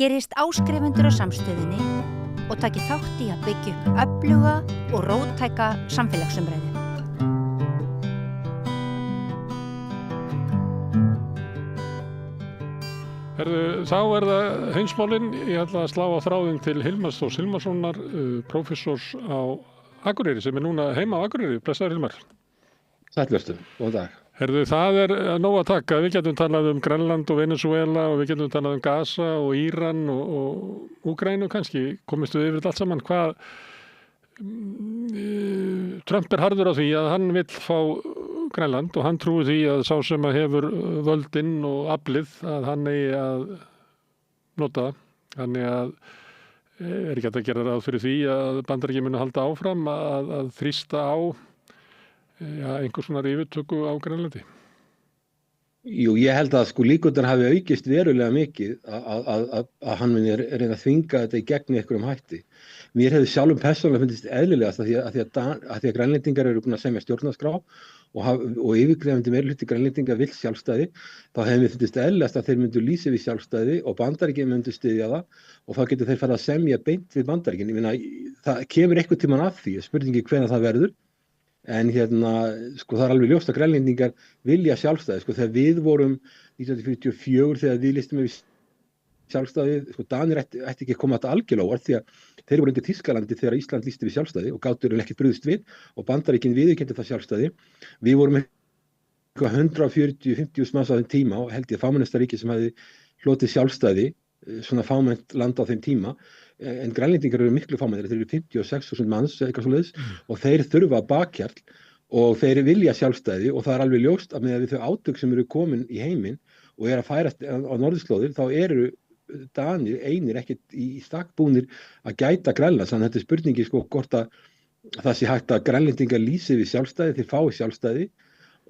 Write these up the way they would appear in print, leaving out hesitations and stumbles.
gerist áskrifendur á Samstöðinni og taki þátt í að byggja upp öfluga og róttæka samfélagsumræðu. Þá það heimsmálin. Ég ætla að slá á þráðinn til Hilmars Þórs Hilmarssonar, prófessors á Akureyri, sem núna heima á Akureyri. Blessaður Hilmar. Sæll, góðan dag. Það nóg að taka. Við getum talað Grænland og Venezuela og við getum talað Gaza og Íran og Úkraínu kannski. Komistu yfir þetta allt saman. Trump harður á því að hann vill fá Grænland og hann trúi því að sá sem að hefur völdin og aflið að hann eigi að nota það. Þannig að ekki hægt að gera ráð fyrir því að Bandaríkin muni halda áfram að þrýsta á einhvers svona yfirtöku á Grænlandi. Jú, ég held að líkurnar hafi aukist verulega mikið að hann muni reyna að þvinga þetta í gegn í einhverjum hætti. Mér hefði sjálfum persónulega fundist eðlilegast að því að Grænlendingar eru búin að semja stjórnarskrá og yfirgnefandi meirihluti Grænlendinga vill sjálfstæði, þá hefði mér fundist eðlilegast að þeir myndu lýsa við sjálfstæði og Bandaríkin myndu styðja það og þá getur þeir farið að semja beint við Bandaríkin. Ég meina, það kemur einhvern tímann að því, spurningi hvenær það verður. En það alveg ljóst að Grænlendingar vilja sjálfstæði. Þegar við vorum 1944, þegar við lýstum við sjálfstæði, Danir ætti ekki að koma þetta algjörlega óvart því að þeir voru undir Þýskalandi þegar Ísland lýsti við sjálfstæði og gátu ekkert brugðist við og Bandaríkin viðurkenndu það sjálfstæði. Við vorum 140-50 manns á þeim tíma og held ég fámennasta ríki sem hefði hlotið sjálfstæði, svona fámennt land á þeim tíma. En Grænlendingar eru miklu fámennari, þeir eru 56.000 manns eitthvað svoleiðis og þeir þurfa bakhjarl og þeir vilja sjálfstæði og það alveg ljóst að með þau átök sem eru komin í heiminn og að færast á norðurslóðir, þá eru Danir einir ekkert í stakk búnir að gæta Grænlands. Þannig að þetta spurningi hvort að það sé hægt að Grænlendingar lýsi við sjálfstæði, þeir fái sjálfstæði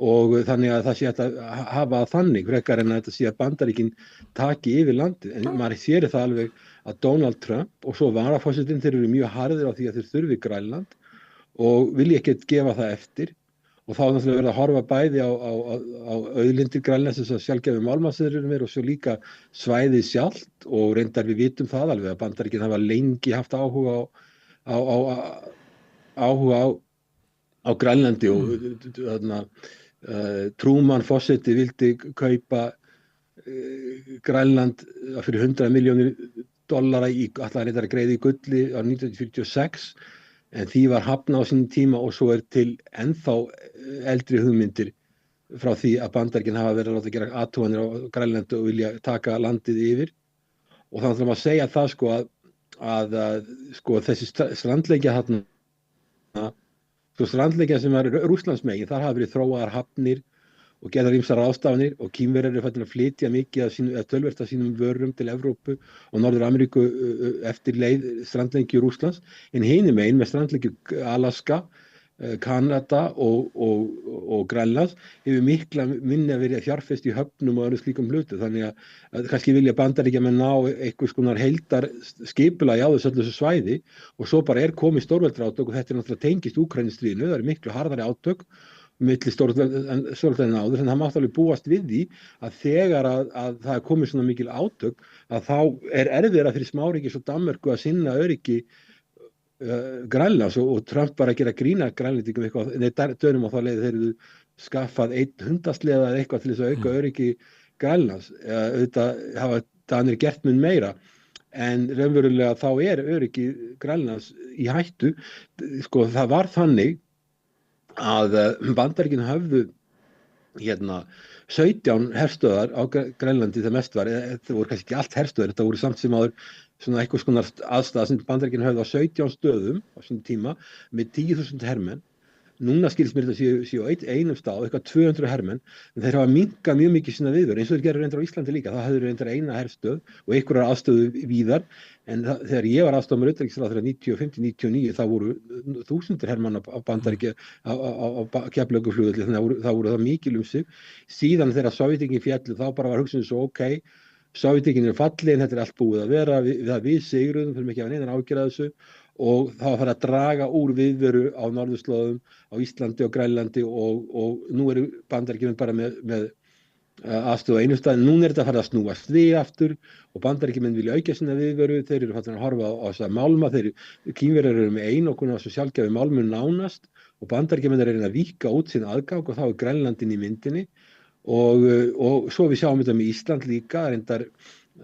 og þannig að það sé hægt að hafa þannig frekar en að þetta sé að Bandaríkin taki yfir landið. En maður sér það alveg að Donald Trump og svo varaforsetinn, þeir eru mjög harðir á því að þeir þurfi Grænland og vilja ekkert gefa það eftir. Og þá náttúrulega verið að horfa bæði á auðlindir Grænlands þess að sjálfgefum málmassauðurinn og svo líka svæðið sjálft og reyndar við vitum það alveg að Bandaríkin hafa lengi haft áhuga á Grænlandi og Truman forseti vildi kaupa Grænland fyrir $100 milljónir ætlaði að greiða í gulli á 1946 en því var hafnað á sínum tíma og svo til ennþá eldri hugmyndir frá því að Bandaríkin hafa verið að láta gera athuganir á Grænlandi og vilja taka landið yfir og þannig að maður segja það að þessi strandlengja strandlengja sem er Rússlandsmegin, þar hafa verið þróaðar hafnir og gerðar ýmsar ráðstafanir og Kínverjar eru farin að flytja mikið töluvert af sínum vörum til Evrópu og Norður-Ameríku eftir leið strandlengju Rússlands, en hinum megin með strandlengju Alaska, Kanada og Grænlands hefur mikla minni að vera fjárfest í höfnum og öðrum slíkum hlutum, þannig að kannski vilja Bandaríkjamenn ná einhvers konar heildar skipulagi á þessu svæði og svo bara komið stórveldra átök og þetta náttúrulega tengist Úkraínustríðinu, það eru miklu harðari átök milli stórveldra áður, en það mátti alveg búast við því að þegar að það er komið svona mikil átök að þá er erfiðara fyrir smáríki svo Danmörku að sinna öryggi Grænlands og Trump bara að gera grína Grænlendingum eitthvað, dönum á þá leið þeir eru skaffað 1 hundasleða eða eitthvað til þess að auka öryggi Grænlands. Auðvitað hafa Danir gert mun meira en raunverulega þá er öryggi Grænlands í hættu. Það var þannig að Bandaríkin höfðu 17 herstöðvar á Grænlandi það mest var, það voru kannski ekki allt herstöðvar, þetta voru samt sem áður svona einhvers konar aðstæða sem Bandaríkin höfðu á 17 stöðum á sínum tíma með 10.000 hermenn. Núna skilst mér þetta séu einum stað, eitthvað 200 hermenn, en þeir hafa minnkað mjög mikið sína viðveru, eins og þeir gerðu reyndar á Íslandi líka, það hafðu reyndar eina herstöð og einhverjar aðstöðu víðar, en þegar ég var aðstofamður utanríkisráðherra 95-99 þá voru þúsundir hermanna á Bandaríki á Keflavíkurflugvelli, þannig að voru það mikil sig. Síðan þegar Sovétríkin féllu þá bara var hugsunin svo Sovétríkin fallin, þetta allt búið að vera, við sigruðum, fyrir ekki að neinar ágera þessu og það var farið að draga úr viðveru á norðurslóðum, á Íslandi og Grænlandi og nú eru Bandaríkjamenn bara með aðstoða einu stað. Núna þetta farið að snúast við aftur og Bandaríkjamenn vilja auka sína viðveru, þeir eru farin að horfa á þessa málma, Kínverjar eru með einokun á þessu sjaldgæfu málmu nánast og Bandaríkjamenn eru að reyna að víkka út sinn aðgang og þá Grænlandinn í myndinni og svo við sjáum þetta með Ísland líka, reyndar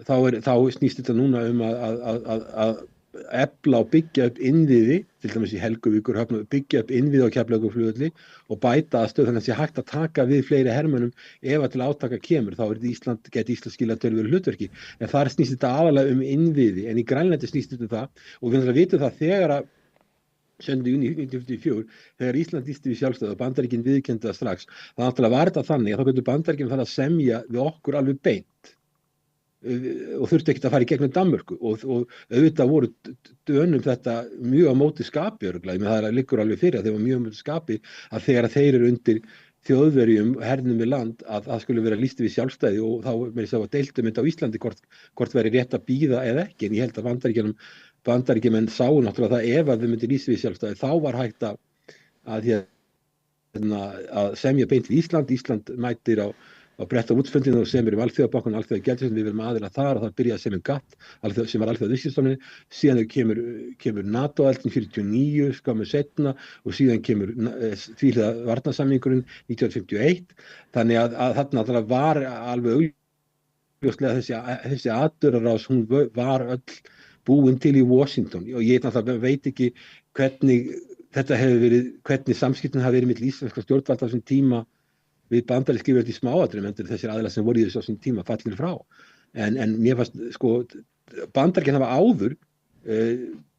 þá snýst þetta núna að efla og byggja upp innviði, til dæmis í Helguvíkurhöfn, byggja upp innviði á Keflavíkurflugvelli og bæta aðstöðu þannig að sé hægt að taka við fleiri hermönnum ef að til átaka kemur, þá geti Ísland skilað töluverðu hlutverki. En þar snýst þetta aðalega innviði, en í Grænlandi snýst þetta það og við vitum það þegar að 7. júní 1954, þegar Ísland lýsti við sjálfstæði og Bandaríkin viðurkenndi það strax, þá náttúrulega var þetta þannig að þá getur Bandaríkin farið að semja við okkur alveg beint og þurfti ekkert að fara í gegnum Danmörku og auðvitað voru Dönum þetta mjög á móti skapi örugglega, það liggur alveg fyrir að þeir voru mjög á móti skapi að þegar þeir eru undir Þjóðverjum hernum við land að það skulle vera lýst við sjálfstæði og þá með þess að deildu mynd á Íslandi hvort væri rétt að bíða eða ekki, en ég held að Bandaríkjamenn sáu náttúrulega það ef að þau myndir lýst við sjálfstæði þá var hægt að semja beint við Ísland mætir á Bretton Woods-fundinu og semur Alþjóðabankann og Alþjóðagjaldeyrissjóðinn, við verum aðilar þar og það byrjaði að semja GATT, sem var Alþjóðaviðskiptastofnunin, síðan kemur NATO-eldin 49 skömmu seinna og síðan kemur tvíhliða varnarsamningurinn 1951, þannig að þarna var alveg augljóslega þessi atburðarás, hún var öll búin til í Washington og ég náttúrulega veit ekki hvernig samskiptin hafi verið milli íslenskra stjórnvalda á þessum tíma við bandarísk yfirvöld í smáatriðum en þessir aðilar sem voru í þessu á sín tíma fallin frá. En mér fannst Bandaríkin hafa áður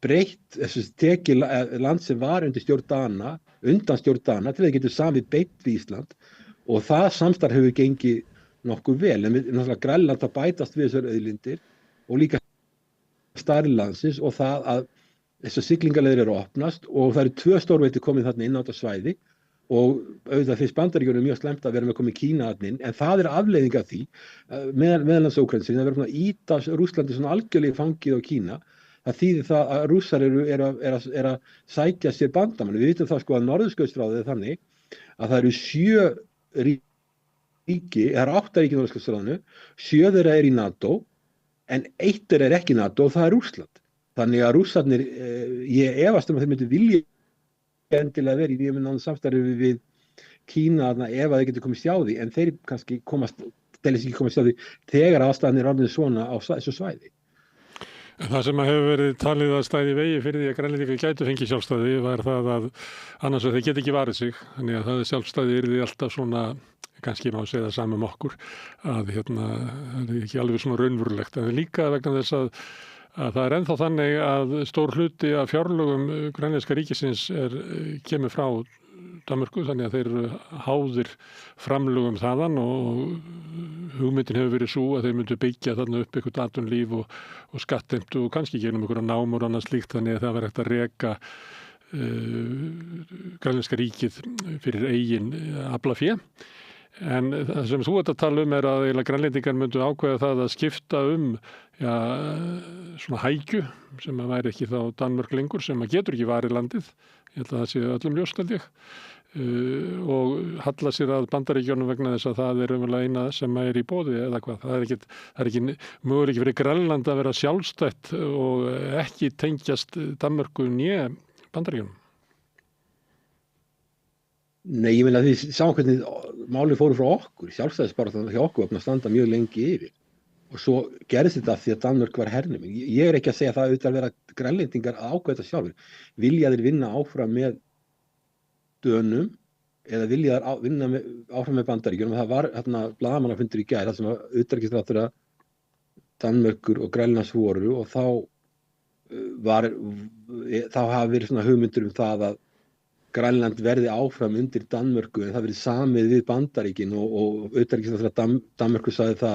breytt tekið land sem var undan stjórn Dana til að það getur samið beint við Ísland og það samstarf hefur gengið nokkuð vel. En náttúrulega Grænland að bætast við þessar auðlindir og líka stærri landsins og það að þessar siglingaleiðir eru opnast og það eru 2 stórveldi komið þarna inn á þetta svæði og auðvitað finnst Bandaríkjunum mjög slæmt að vera með komið Kína þarna inn, en það afleiðing af því meðal Úkraínu það verður að ýta Rússlandi svona algjörlega í fangið á Kína. Það þýðir það að Rússar eru að sækja sér bandamann. Við vitum það að Norðurskautsráðið er þannig að það eru 7 ríki, það eru 8 ríki í Norðurskautsráðinu, 7 þeirra er í NATO en 1 þeirra er ekki í NATO og það er Rússland. Þannig að Rússarnir, ég efast að þeir myndu vilja endilega verið í mjög nánu samstarfi við Kína ef að þeir getur komist hjá því, en þeir kannski komast hjá því þegar aðstæðan er orðin svona á þessu svæði. Það sem hefur verið talið að stæði vegi fyrir því að Grænlendingar gætu fengið sjálfstæði var það að annars þeir geta ekki varið sig, þannig að það sjálfstæði yrði alltaf svona, kannski má segja það saman okkur, að það er ekki alveg svona raunverulegt, en líka vegna þess að það er ennþá þannig að stór hluti af fjárlögum grænlenska ríkisins kemur frá Danmörku, þannig að þeir eru háðir framlögum þaðan og hugmyndin hefur verið svo að þeir myndu byggja þarna upp eitthvað atvinnulíf og skattheimtu og kannski gerum einhverja nám og annað slíkt, þannig að það var hægt að reka grænlenska ríkið fyrir eigin aflafé. En það sem þú ert að tala er að Grænlendingar myndu ákveða það að skipta svona hækju sem að væri ekki þá Danmörk lengur, sem að getur ekki varið landið, ég held að það sé öllum ljóst held ég, og halla sér að Bandaríkjunum vegna þess að það er raunverulega eina sem er í boði eða hvað. Það er ekki möguleiki fyrir Grænland að vera sjálfstætt og ekki tengjast Danmörku né Bandaríkjunum. Nei, ég meina að við sáum hvernig málið fóru frá okkur, sjálfstæðisbaráttan hjá okkur var að standa mjög lengi yfir og svo gerðist þetta því að Danmörk var hernum. Ég er ekki að segja það auðvitað að vera Grænlendingar að ákveða þetta sjálfur. Vilja þeir vinna áfram með Dönum eða vilja þeir vinna áfram með Bandaríkjunum. Það var blaðamannafundur í gær þar sem utanríkisráðherra Danmörkur og Grænlands voru og þá hafa verið svona hugmyndur það að Grænland verði áfram undir Danmörku en það verið samið við Bandaríkin og utanríkisráðherra Danmörku sagði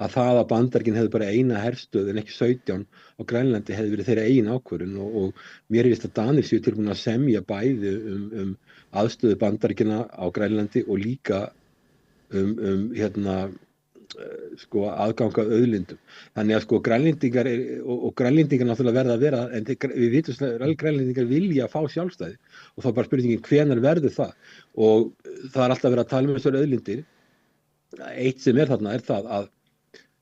að Bandaríkin hefði bara eina herstöð en ekki 17 og Grænlandi hefði verið þeirra eigin ákvörðun og mér finnst að Danir séu tilbúin að semja bæði aðstöðu Bandaríkina á Grænlandi og líka aðganga auðlindum. Þannig að Grænlendingar og Grænlendingar náttúrulega verða að vera, en við vitum að Grænlendingar vilja að fá sjálfstæði og þá bara spurningin hvenær verður það og það er alltaf verið að tala um þessar auðlindir eitt sem þarna það að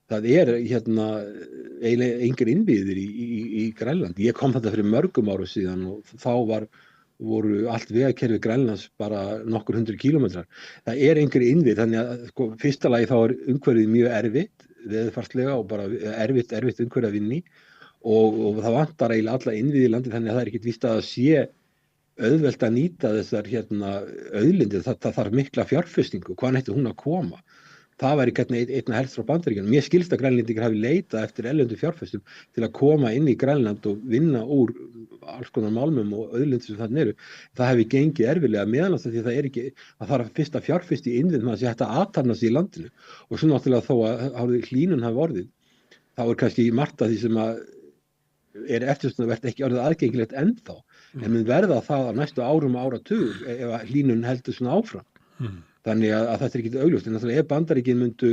það eiginlega engir innviðir í Grænland. Ég kom þarna fyrir mörgum árum síðan og þá voru allt vegakerfi Grænlands bara nokkur 100 kílómetrar. Það engir innviðir, þannig að fyrsta lagi þá umhverfið mjög erfitt, veðurfarslega og bara erfitt umhverfið að vinna í og það vantar eiginlega alla innviði í landi þannig að það ekkert víst að það sé auðvelt að nýta þessar auðlindir. Það þarf mikla fjárfestingu, hvaðan ætti hún að koma? Það væri einna helst frá Bandaríkjunum. Mér skilst að Grænlendingar hafi leitað eftir erlendum fjárfestum til að koma inn í Grænland og vinna úr alls konar málmum og auðlindir sem þarna eru. Það hefði gengið erfiðlega meðan því það þarf fyrst að fjárfesta í innviðum að sé hægt að athafna sig í landinu. Og svo náttúrulega þó að hlýnun hafi orðið, þá kannski margt af því sem eftirstöðunarvert ekki orðið aðgengilegt ennþá. En mun verða það á næstu árum og áratugum ef hlýnun heldur svona áfram. Þannig að þetta ekki augljóst. En náttúrulega ef Bandaríkin myndu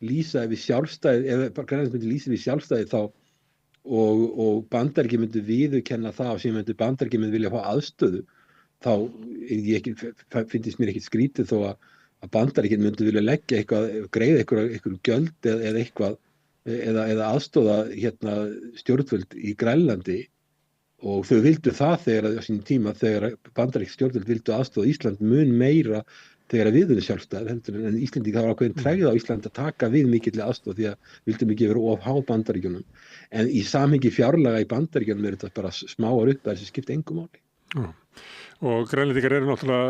lýsa yfir sjálfstæði, ef Grænland myndi lýsa yfir sjálfstæði þá og Bandaríkin myndu viðurkenna það og síðan myndu Bandaríkin myndu vilja fá aðstöðu, þá finnst mér ekkert skrítið þó að Bandaríkin myndu vilja leggja eitthvað, greiða eitthvað gjöld eða eitthvað eða aðstóða stjórnvöld í Grænlandi og þau vildu það þegar á sínum tíma þegar bandarísk stjórnvöld vildu aðstóða Ísland mun meira þegar við erum sjálfstæð en Íslendingar það var ákveðin tregða á Íslandi að taka við mikilli aðstoð því að vildum ekki vera of há Bandaríkjunum en í samhengi fjárlaga í Bandaríkjunum þetta bara smáar upp sem skipta engu máli. Já. Og Grænlendingar eru náttúrulega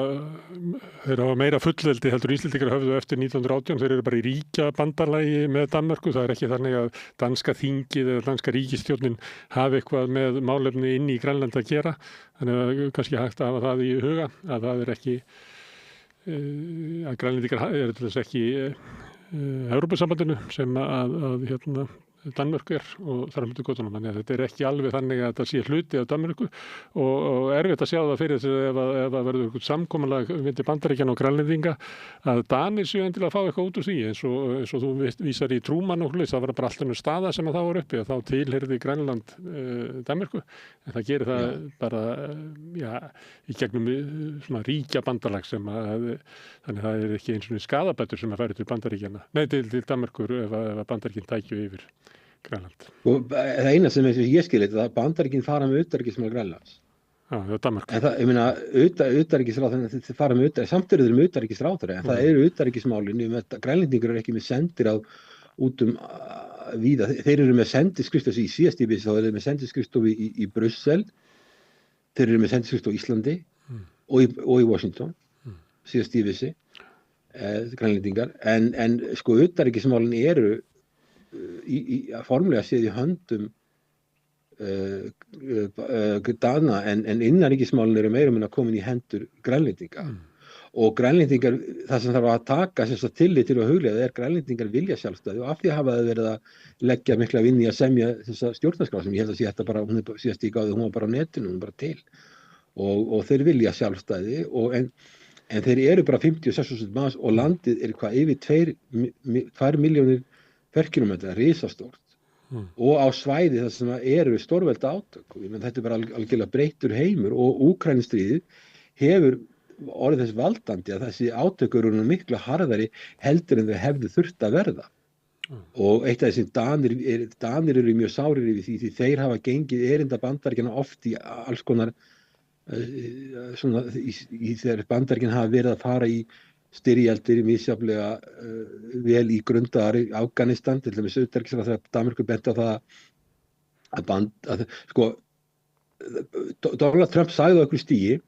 þeir hafa meira fullveldi heldur Íslendingar höfðu eftir 1918, þeir eru bara í ríkja bandalagi með Danmörku, það ekki þannig að danska þingið eða danska ríkisstjórnin hafi eitthvað með málefni inn í Grænland að gera, þannig að kannski hægt að hafa það í huga að það ekki að Grænlendingar eru til þess ekki Evrópusambandinu sem að Danmörk og þar myndu göttunum, þannig að þetta ekki alveg þannig að þetta sé hluti af Danmörku og erfitt að sjá það fyrir þess að ef það verður eitthvað samkomulag milli Bandaríkjanna og Grænlendinga að Danir séu endilega að fá eitthvað út úr því eins og þú vísar í Trúmann og það var bara allt önnur staða sem að það var uppi og þá tilheyrði Grænland Danmörku en það gerir það bara í gegnum svona ríkja bandalag sem að þannig það ekki eins og skaðabætur sem að færi til Bandaríkjanna, til Danmörkur ef Bandaríkin tækju yfir Grænland. Og það eina sem ég skil þetta, að Bandaríkin fara með utanríkismál Grænlands. Já, það er Danmörk. En það, ég meina, utanríkisráðherra, þeir fara með samt eru þeir með utanríkisráðherra, en það eru utanríkismálin, Grænlendingar eru ekki með sendir út víða. Þeir eru með sendiskrifstofu í síðastífis, þá eru þeir með sendiskrifstofu í Brussel, þeir eru með sendiskrifstofu í Íslandi og í Washington, síðastífisi, Grænlendingar, en sko utanríkismálin eru formlega séð í höndum Dana en innanríkismálin eru meira minna komin í hendur Grænlendinga og Grænlendingar, það sem þarf að taka tillit til og hugleiða Grænlendingar vilja sjálfstæði og af því hafa það verið að leggja mikla vinnu í að semja þessa stjórnarskrá sem ég held að sé þetta bara, hún síðast ég gáði, hún var bara á netinu, hún var bara til og þeir vilja sjálfstæði en þeir eru bara 56.000 manns og landið hvað yfir 2 milljónir ferkílómetra, risastórt og á svæði þar sem eru stórvelda átök. Þetta bara algjörlega breyttur heimur og Úkraínustríðið hefur orðið þess valdandi að þessi átök eru miklu harðari heldur en þau hefðu þurft að verða. Og eitt af þessum Danir eru mjög sárir yfir því þeir hafa gengið erinda Bandaríkjanna oft í alls konar þegar Bandaríkin hafa verið að fara í styrjaldir misjafnlega vel í grundar í Afganistan, til dæmis utanríkisráðherra Danmerkur benti á það Donald Trump sagði á einhverju stigi,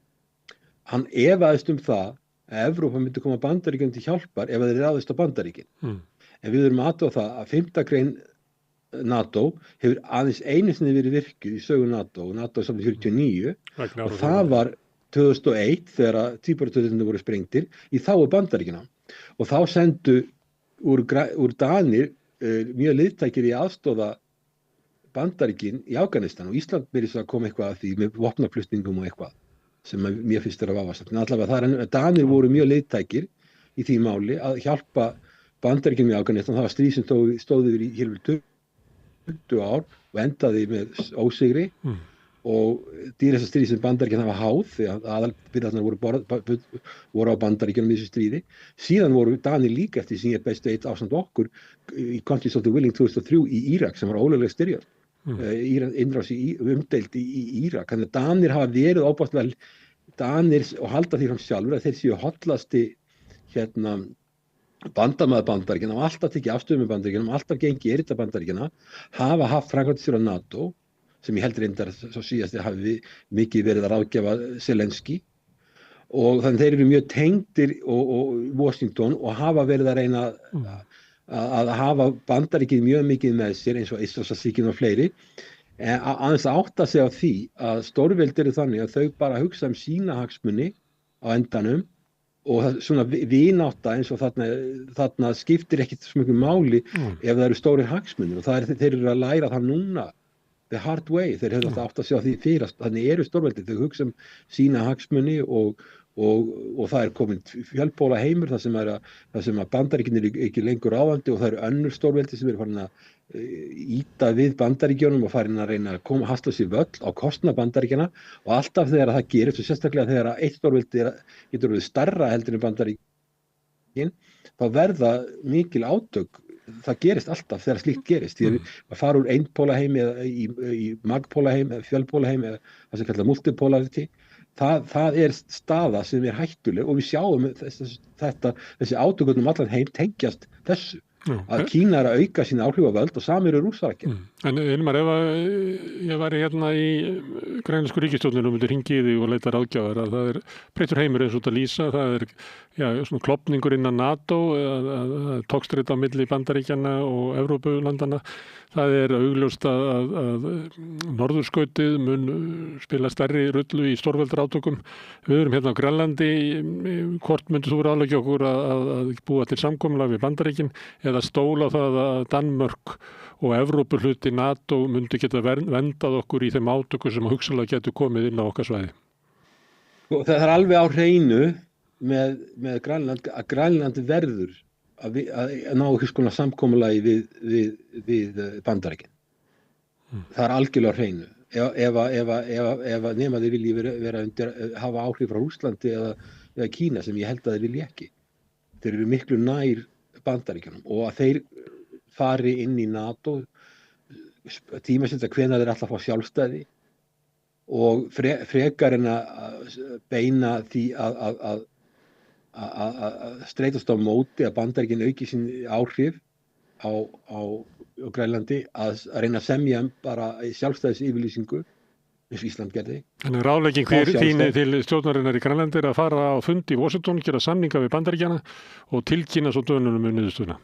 hann efaðist það að Evrópa myndi koma Bandaríkjunum til hjálpar ef þeir ráðist á Bandaríkin. En við erum aðtöða það að 5. grein NATO hefur aðeins einu sinni verið virkuð í sögu NATO samið 49 og það var 2001 þegar tvíburastöðvarnir voru sprengtir í þágu Bandaríkjanna og þá sendu úr Danir mjög liðtækir í aðstoða Bandaríkin í Afganistan og Ísland byrjast að koma eitthvað að því með vopnaflutningum og eitthvað sem mér finnst að vafasamt. En allavega Danir voru mjög liðtækir í því máli að hjálpa Bandaríkjunum í Afganistan. Það var stríð sem stóð yfir í 20 ár og endaði með ósigri og dýrasta stríð sem Bandaríkin hafa háð því að aðalbyrðarnar voru á Bandaríkjunum í þessu stríði. Síðan voru Danir líka eftir sem ég best veit ásamt okkur í Countries of the Willing 2003 í Írak sem var ólögleg styrjöld. Innrás umdeild í Írak. Þannig að Danir hafa verið óbærslega Danir og halda því fram sjálfur að þeir séu hollasti bandamaður Bandaríkjanna og alltaf tekið afstöðu með Bandaríkjanna og alltaf gengið erita Bandaríkjanna, hafa haft framkvæmdastjóra NATO sem ég heldur reyndar svo síðast hafi mikið verið að ráðgjafa Zelenski og þannig þeir eru mjög tengdir og Washington og hafa verið að reyna að hafa Bandaríkin mjög mikið með sér eins og Ísraelsríkin og fleiri aðeins að átta sig á því að stórveldi eru þannig að þau bara hugsa sína hagsmuni á endanum og svona vinátta eins og þarna skiptir ekkit svo miklu máli ef það eru stórir hagsmunir og þeir eru að læra það núna the hard way, þeir hefðu alltaf átt að sjá því fyrir þannig eru stórveldi, þau hugsa sína hagsmuni og það er komin fjölpóla heimur þar sem að Bandaríkin eru ekki lengur ráðandi og það eru önnur stórveldi sem eru farin að ýta við Bandaríkjunum og farin að reyna að hasla sér völl á kostnað Bandaríkjana og alltaf þegar það gerist og sérstaklega þegar að eitt stórveldi getur verið stærra heldur en Bandaríkin þá verða mikil átök. Það gerist alltaf þegar slíkt gerist því að fara úr einpólaheimi eða í magpólaheimi eða fjölpólaheimi eða það sem kallar multipolarity það er staða sem er hættuleg og við sjáum þessi átök allan heim tengjast þessu að Kína er að auka sína áhrif á völd og sami eru Rússar að gera. En Ilmar, ef ég væri hérna í grænlensku ríkisstjórninni og myndi hringi í þig og leita ráðgjafar að það er breyttur heimur eins og þetta lýsa, það er svona klofningur innan NATO, togstreita á milli Bandaríkjanna og Evrópulandana. Það er augljóst að norðurskautið mun spila stærri rullu í stórveldarátökum. Við erum hérna á Grænlandi, hvort myndir þú ráðleggja okkur að búa til samkomulag við Bandaríkin eða stóla það að Danmörk og Evrópuhluti NATO myndi geta vendað okkur í þeim átökum sem hugsanlega getur komið inn á okkar svæði? Það er alveg á hreinu með Grænland að Grænland verður að ná ekki skona samkomulagi við Bandaríkin. Það er algjörlega á hreinu. Ef nema þeir vilji hafa áhrif frá Rússlandi eða Kína sem ég held að þeir vilji ekki. Þeir eru miklu nær Bandaríkjunum og að þeir fari inn í NATO tímasetja hvenær þeir alltaf fá sjálfstæði og frekar en að beina því að streitast á móti að Bandaríkin auki sín áhrif á Grænlandi að reyna að semja bara sjálfstæðisyfirlýsingu eins og Ísland gerði. Þannig ráðlegging þín til stjórnarinnar í Grænlandi er að fara á fund í Washington, gera samninga við Bandaríkjana og tilkynna svo dönunum niðurstöðuna.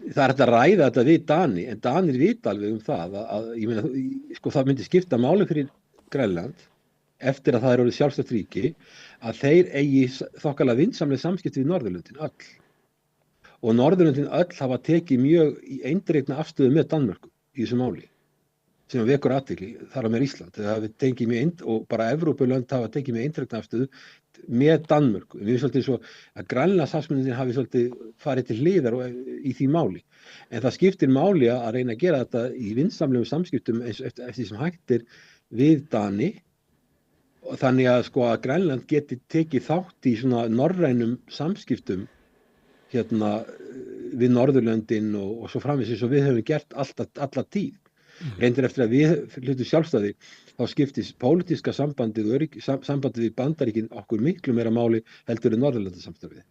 Það er hægt að ræða þetta við Dani, en Danir vita alveg það að ég meina, sko það myndi skipta máli fyrir Grænland eftir að það er orðið sjálfstætt ríki að þeir eigi þokkalega vinsamleg samskipti við Norðurlöndin öll. Og Norðurlöndin öll hafa tekið mjög eindregna afstöðu með Danmörku í þessu máli sem vekur athygli, þar á meðal Ísland. Það hafi tekið mjög og bara Evrópulönd hafa tekið mjög eindregna afstöðu með Danmörku. Við erum svolítið svo að Grænlandshagsmunirnir hafi svolítið farið til hliðar í því máli. En það skiptir máli að reyna að gera þetta í vinsamlegum samskiptum eftir því sem hægt er við Dani. Og þannig að sko að Grænland geti tekið þátt í svona norrænum samskiptum hérna við Norðurlöndin og svo framvegis eins og við höfum gert alla tíð. Reyndir eftir að við hlutum sjálfstæði þá skiptist pólitíska sambandið sambandið við Bandaríkin okkur miklu meira máli heldur en Norðurlandasamstarfið.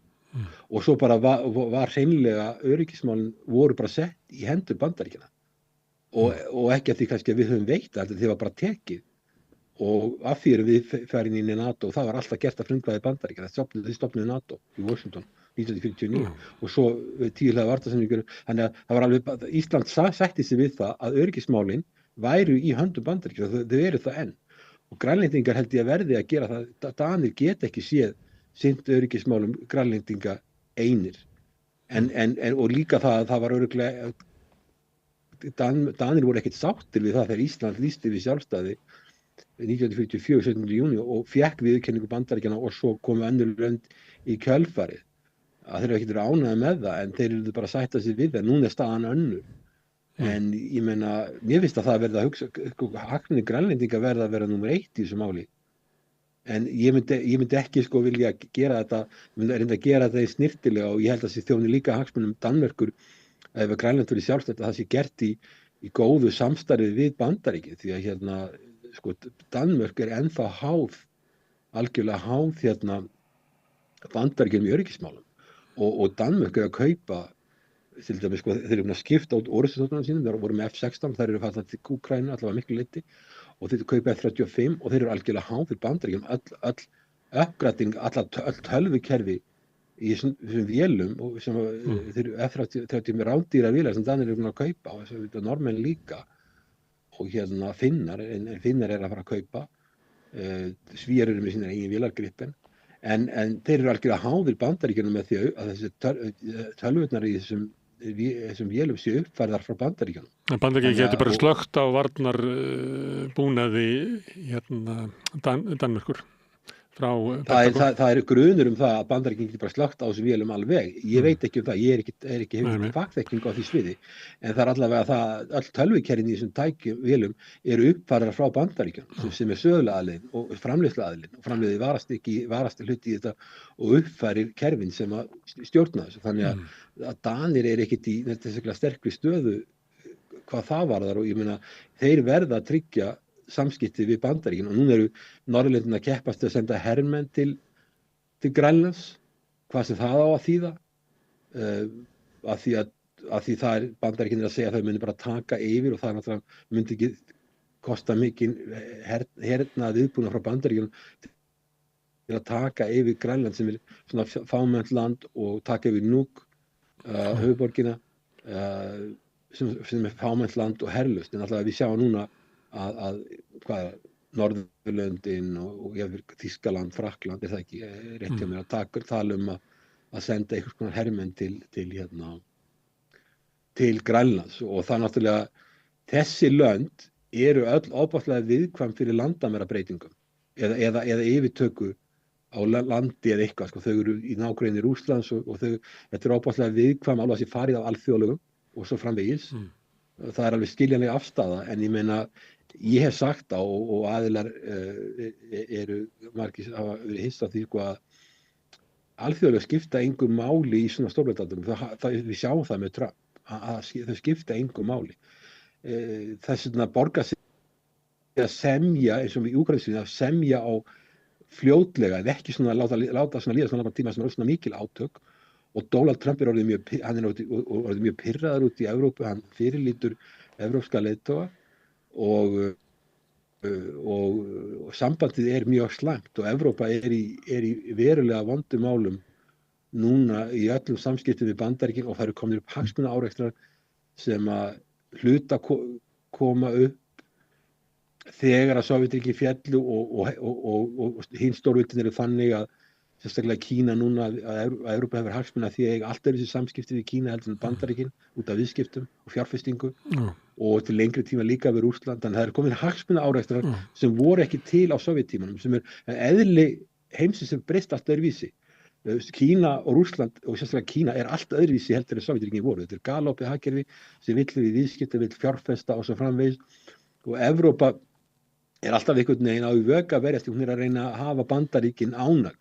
Og svo bara var hreinlega öryggismálin voru bara sett í hendur Bandaríkjana. Og ekki að því kannski að við höfum veitt að þið var bara tekið. Og af því erum við farin inn í NATO og það var alltaf gert að frumkvæði Bandaríkjana. Þið stofnuðu NATO í Washington 1949 og svo tíulega varnarsamningur. Þannig að það var alveg, Ísland sætti sig við það að öryggismálin væru í höndum Bandaríkjana, þau eru það enn. Og Grænlendingar held ég að verði að gera það, Danir geta ekki séð sinnt öryggismálum Grænlendinga einir. Og líka það var örugglega, Danir voru ekkert sáttir við það þegar Ísland lýsti við sjálfstæði 1944, 17. júní og fékk viðurkenningu Bandaríkjana og svo komu önnur lönd í kjölfarið. Að þeir eru ekkert ánægðir með það en þeir eru bara að sætta sig við það. Núna er staðan önnur. En ég meina, mér finnst að það verða að hugsa, hagsmunir Grænlendinga verða að vera númer 1 í þessu máli. En ég myndi ekki vilja gera þetta, ég myndi reynda að gera þetta í snirtilega og ég held að þessi þjóni líka hagsmunum Danmerkur ef Grænland verið sjálfstætt að það sé gert í góðu samstarfi við Bandaríkin því að Danmörk ennþá algjörlega háð Bandaríkjunum í öryggismálum og Danmörk að kaupa til dæmis þeir eru að skipta út orrustustofnunum sínum, þeir voru með F-16, þær eru fallað til Úkraínu allavega miklu leyti og þeir kaupa F-35 og þeir eru algjörlega háð Bandaríkjunum öll uppgrading, öll tölvukerfi í þessum vélum og sem þeir eru F-30 með rándýra vélar sem Danir eru að kaupa og þess að Normenn líka og Finnar að fara að kaupa Svíar eru með sínar eigin vélargripin en þeir eru algjörlega háðir Bandaríkjunum með því að þessi tölvurnar í þessum vélum séu uppfærðar frá Bandaríkjunum. En Bandaríkjunum getur bara slökkt á varnar búnaði Danmerkur frá það er grunur það að Bandaríkjunum getur bara slökkt á þessum vélum alveg. Ég veit ekki það, ég er ekki fagþekking á því sviði en það er allavega það öll tölvukerfin í þessum vélum eru uppfærðar frá Bandaríkjunum sem er söluaðilinn og framleiðsluaðilinn og framleiðir varasti hluti í þetta og uppfærir kerfin sem að stjórna þessu. Þannig að Danir ekkert í þetta sterkri stöðu hvað það varðar og ég meina þeir verða að tryggja samskipti við Bandaríkin og núna eru Norðurlöndin að keppast að senda hermenn til Grænlands, hvað sem það á að þýða af því það er Bandaríkin að segja að þau muni bara taka yfir og það náttúrulega myndi ekki kosta mikinn hernaðar viðbúnað frá Bandaríkjunum til að taka yfir Grænland sem er svona fámennt land og taka yfir Nuuk höfuðborgina sem er fámennt land og herlaust en alltaf við sjáum núna að Norðurlöndin og Þýskaland, Frakkland það ekki rétt hjá mér að tala að senda einhvers konar hermenn til Grænlands og það náttúrulega þessi lönd eru öll ofboðslega viðkvæm fyrir landamærabreytingum eða yfirtöku á landi eða eitthvað þau eru í nágrenni Rússlands og þetta er ofboðslega viðkvæm alveg að sé farið af alþjóðlegum og svo framvegis það er alveg skiljanleg afstaða en ég meina ég hef sagt og aðilar eru margir hafa verið hissa því að alþjóðlega skipta engu máli í svona stórveldaldum við sjáum það með Trump að þau skipta engu máli þess vegna borgar sig að semja eins og í Úkraínu að semja á fljótlega en ekki svona láta svona líða svona langan tíma sem er svona mikil átök og Donald Trump er orðið mjög pirraður út í Evrópu, hann fyrirlítur evrópska leiðtoga og sambandið mjög slæmt og Evrópa er í verulega vondum málum núna í öllum samskiptum við Bandaríkin og það eru komnir upp hagsmunaárekstrar sem að hluta koma upp þegar að Sovétríkin féllu og hinn stórveldin eru þannig að sérstaklega Kína núna að Evrópa hefur hagsmuna því að eiga alltaf þessi samskipti við Kína heldur en Bandaríkin út af viðskiptum og fjárfestingu og til lengri tíma líka við Rússland þannig að það er komin hagsmunaárekstrar sem voru ekki til á Sovéttímanum sem eðli heimsins sem breyst allt öðruvísi Kína og Rússland og sérstaklega Kína allt öðruvísi heldur en Sovétríkin voru þetta galopið hagkerfi sem vill við viðskipta vill fjárfesta og svo framvegis og Evrópa alltaf einhvern veginn á í vök að verjast hún að reyna að hafa Bandaríkin ánægð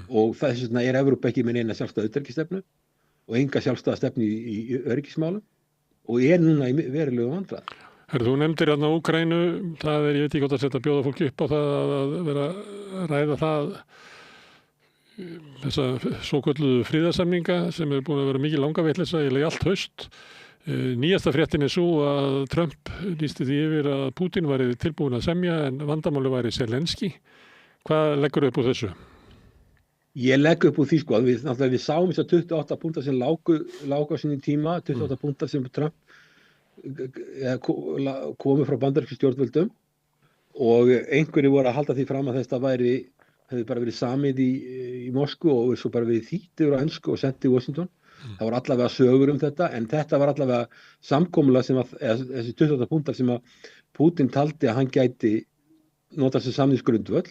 og þess vegna Evrópa ekki með neina sjálfstæða utanríkisstefnu og enga sjálfstæða stefnu í öryggismálum og núna í verulegu vandræðum. Þú nefndir hérna Úkraínu, það ég veit ekki hvort að setja bjóða fólki upp á það að vera að ræða það þessa svokölluðu friðarsamninga sem er búin að vera mikið langa vitleysa í allt haust. Nýjasta fréttin er svo að Trump lýsti því yfir að Putin væri tilbúin að semja en vandamáli væri Zelenski. Hvað leggur upp úr þessu? Ég legg upp úr því að við sáum þess að 28 punktar sem lágu á sinni tíma, 28 punktar sem Trump komu frá bandarísku stjórnvöldum og einhverjir voru að halda því fram að þetta hefði bara verið samið í Moskvu og svo bara verið þýtt yfir á ensku og sent í Washington. Það voru allavega sögur þetta en þetta var allavega samkomulag þessi 28 punktar sem að Putin taldi að hann gæti nota sem samningsgrundvöll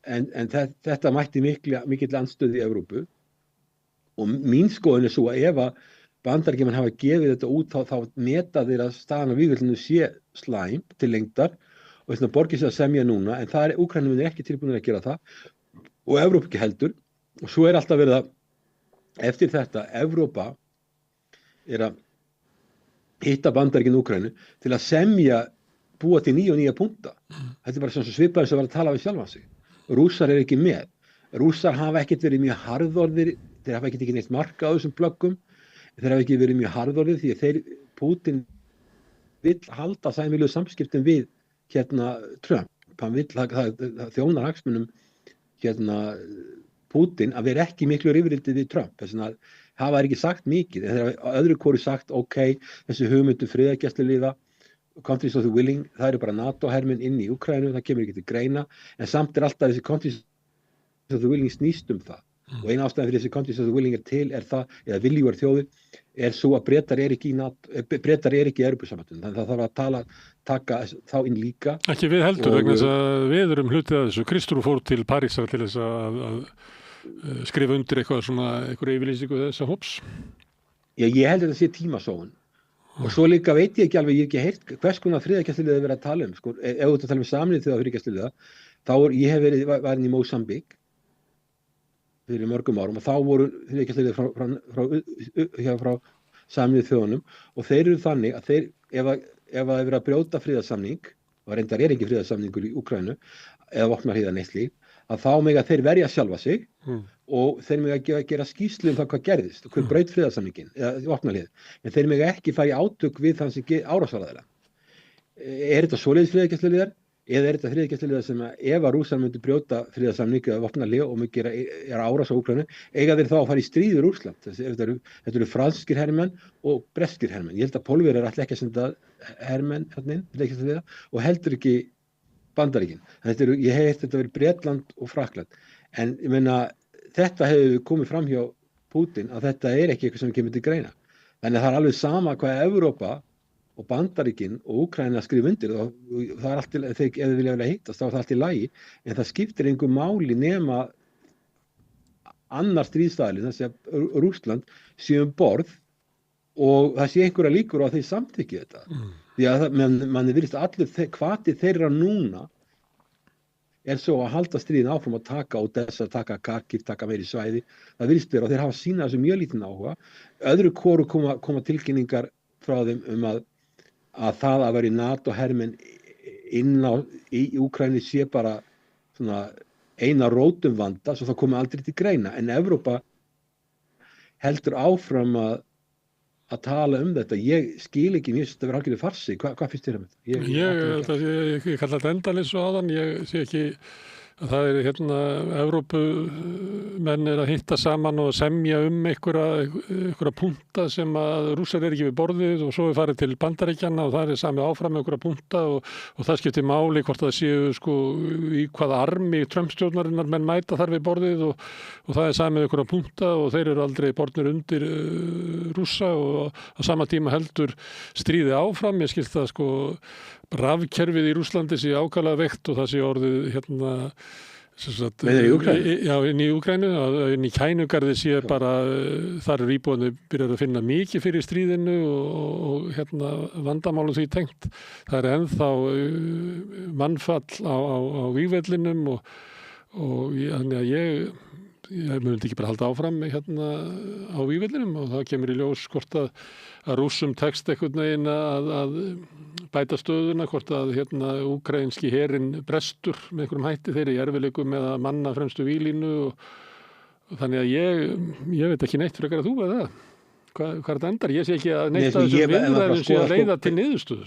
en þetta mætti mikill andstöðu í Evrópu og mín skoðun er svo að ef að Bandaríkjamenn hafa gefið þetta út þá meta þeir að staðan á vígvöllinu sé slæm til lengdar og þess vegna borgir sig að semja núna, en það Úkraínumennir ekki tilbúinir að gera það og Evrópa ekki heldur. Og svo alltaf verið að eftir þetta Evrópa að hitta Bandaríkin Úkraínu til að semja, búa til nýja punkta. Þetta bara svona svipað eins og að tala við sjálfan sig. Rússar ekki með. Rússar hafa ekkert verið mjög harðorðir, þeir hafa ekkert ekki neitt marka á þessum blöggum, þeir hafa ekki verið mjög harðorðir því að Putin vill halda sæmilegu samskiptum við Trump. Hann vill það þjónar hagsmunum Putin að vera ekki miklu yfirrildi við Trump. Þess vegna hafa ekki sagt mikið, en þeir hafa öðru hvoru sagt þessi hugmyndu friðargæsluliða, countries of the willing, það bara NATO-hermenn inn í Úkraínu, það kemur ekki til greina, en samt alltaf þessi countries of the willing snýst það. Og eina ástæðan fyrir þessi countries of the willing til það, eða viljugar þjóðir, svo að Bretar ekki í Evrópusambandinu. Þannig það þarf að taka þá inn líka. Ekki við heldur, vegna þess að við erum hlutið að þessu. Kristrún fór til Parísar til þess að skrifa undir eitthvað yfirlýsingu þessa hóps. Já, ég held að þetta sé tímasóun. Og svo líka veit ég ekki alveg, ég hef ekki heyrt hvers konar friðargæsluliða verið að tala sko. Ef þú ert að tala Sameinuðu þjóða friðargæsluliða, þá ég hef var í Mósambík fyrir mörgum árum og þá voru friðargæsluliða frá Sameinuðu þjóðunum og þeir eru þannig að ef það er verið að brjóta friðarsamning, og reyndar ekki friðarsamningur í Úkraínu, eða vopnahríðar neitt slíkt, að þá mega þeir verja sjálfa sig og þeir mega gera skýrslu það hvað gerðist og hver braut friðarsamningin eða vopnahlið, en þeir mega ekki fara í átök við þann sem árásvaraði þeirra. Þetta svoleiðis friðargæsluliðar eða þetta friðargæsluliðar sem ef að Rússar myndu brjóta friðarsamning eða vopnahlið og myndu gera árás á Úkraínu, eiga þeir þá að fara í stríð við Rússland. Þetta eru franskir hermenn og breskir hermenn. Ég held að Pólverjar ætla ekki að senda hermenn og heldur ekki Bandaríkin. Ég hef heyrt þetta verið Bretland og Frakkland. En ég meina, þetta hefur komið fram hjá Putin að þetta ekki eitthvað sem kemur til greina. Þannig að það alveg sama hvað Evrópa og Bandaríkin og Úkraína skrifa undir og það allt til, ef þið vilja hittast, þá það allt í lagi, en það skiptir engu máli nema annar stríðsstaðli, þess að Rússland sé borð og það sé einhverja líkur á að þeir samþykki þetta. Því að manni virðist allur hvati þeirra núna svo að halda stríðin áfram að taka Odessa, taka Kharkiv, taka meiri svæði. Það virðist vera og þeir hafa sýnað þessu mjög lítinn áhuga. Öðru hvoru koma tilkynningar frá þeim að það að vera í NATO-hermenn í Úkraínu sé bara svona eina rótum vanda, svo það komi aldrei til greina. En Evrópa heldur áfram að tala þetta. Ég skil ekki, mér finnst þetta vera algjörlega farsi. Hvað finnst þér þetta? Ég kalla þetta endalaus og áðan. Ég sé ekki að það Evrópumenn að hitta saman og semja einhverja punkta sem að Rússar ekki við borðið og svo farið til Bandaríkjanna og það samið áfram með einhverja punkta og það skiptir máli hvort það séu í hvaða armi Trump-stjórnarinnar menn mæta þar við borðið og það samið einhverja punkta og þeir eru aldrei borðnir undir Rússa og á sama tíma heldur stríði áfram. Ég skilst það rafkerfið í Rússlandi sé ákaflega veikt og það sé orðið inn í Úkraínu, inn í Kænugarði sé bara þar íbúarnir byrjar að finna mikið fyrir stríðinu og vandamálum því tengt. Það ennþá mannfall á vígvellinum og þannig að ég myndi ekki bara halda áfram á vígvellinum og það kemur í ljós hvort að Rússum tekst einhvern veginn að bæta stöðuna, hvort að úkraínski herinn brestur með einhverjum hætti þeirri í erfiðleikum með að manna fremstu víglínu og þannig að ég veit ekki neitt frekar að þú veið það. Hvað þetta endar? Ég sé ekki að neitt að þessum viðræðum sé að leiða til niðurstöðu.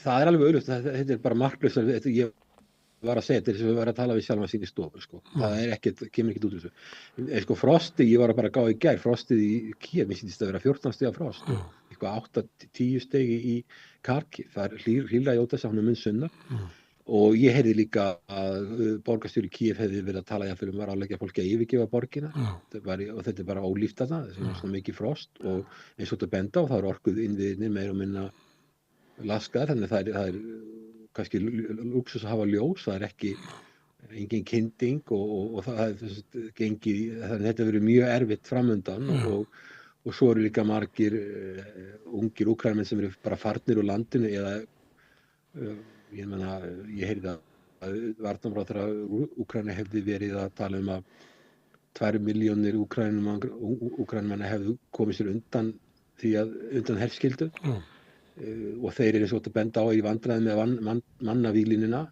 Það alveg augljóst, þetta bara marklaust. Ég var að segja þetta sem við varum að tala við sjálfan sín í stofu. Það kemur ekkert út úr þessu. Frostið, ég var að bara gá í gær, frostið í Kiev, mér sýndist að vera 14 stiga frost. Eitthvað 8-10 stigi í Kharkiv. Það hlýra í Odessa, hann mun sunnar. Og ég heyrði líka að borgarstjóri Kiev hefði verið að tala jafnvel var að leggja fólki að yfirgefa borgina. Og þetta bara ólíft þarna, það er svona mikið frost og eins og þetta benda og það er orkuð innviðirnir meira og minna laskaðar, þannig það er kannski lúksus að hafa ljós, það er engin kynding og það er gengið, þannig þetta verið mjög erfitt framundan og og svo eru líka margir ungir Úkraínumenn sem eru bara farnir úr landinu eða ég heyrði að varnarmálaráðherra Úkraínu hefði verið að tala að 2 milljónir Úkraínumanna hefðu komið sér undan herskyldu og þeir eru svo að benda á í vandræði með mannavíglínuna.